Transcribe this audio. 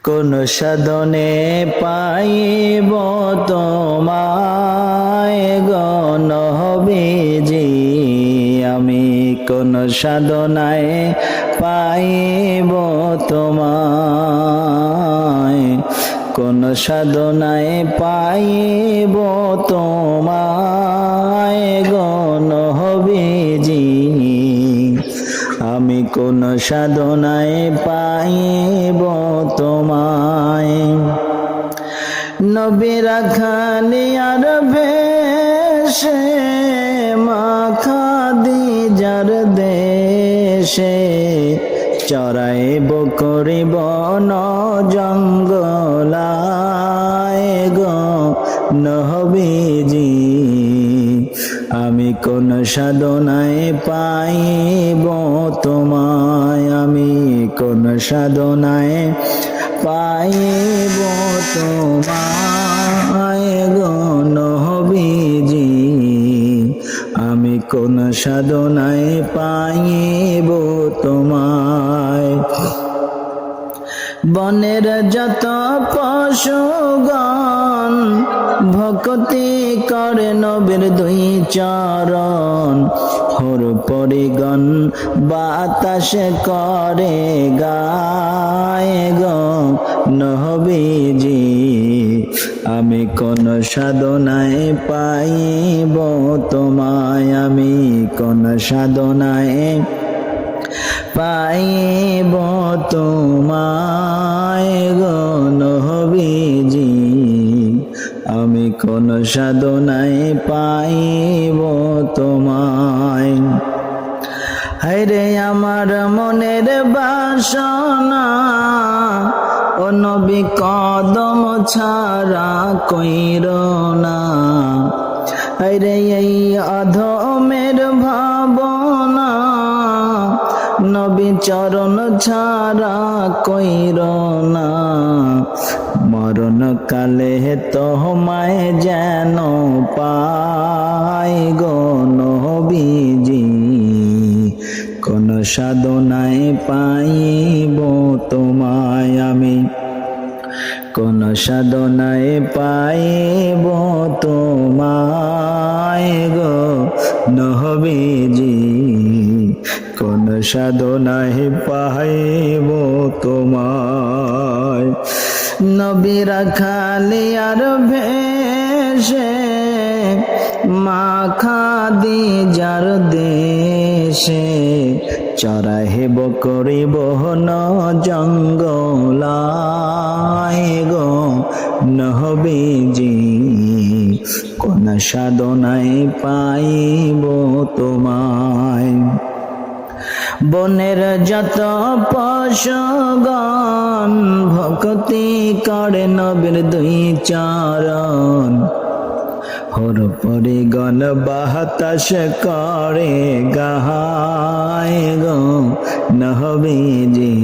কোন সাধনে পাইব তোমায় গো নবীজি, আমি কোন সাধনায় পাইব তোমায়, কোন সাধনায় পাইব তোমায় গো নবীজি, আমি কোন সাধনায় পাইব তোমায়। নবীরা খালিয়ার ভেষে মাখা দিজার দেশে, চরাইব করিব ন জঙ্গলায় গো নবীজি, আমি কোন সাধনায় পাইব তোমায়, আমি কোন সাধনায় পাইব তোমায় গো নবীজি, আমি কোন সাধনায় পাইব তোমায়। বনের যত পশুগণ ভক্তি করে নবীর দুই চরণ, হর পরিগণ বাতাস করে গায় গো নবীজি, আমি কোন সাধনায় পাইব তোমায়, আমি কোন সাধনায় পাইব তোমায় গো নবীজি, আমি কোন সাধনায় পাইব তোমায়। হায়রে আমার মনের বাসনা, ও নবী কদম ছাড়া কইর না, হায়রে এই অধমের ভাবনা, নবী চরণ ছাড়া কইর না, মরণ কালে তোমায় যেন পাই গো নবীজি, কোন সাধনায় পাইব তোমায়, আমি কোন সাধনায় পাইব তোমায় গো নবীজি, কোন সাধনায় পাইব তোমায়। নবীরা খালিয়ার ভেষে মাখা দিজার দেশে, চরাইব করিব ন জঙ্গলায় গো নবীজি, কোন সাধনায় পাইব তোমায়। বনের যত পশুগণ ভক্তি করে নবীর দুই চরণ, হর পরিগণ বাতাস করে গায় গো নবীজি,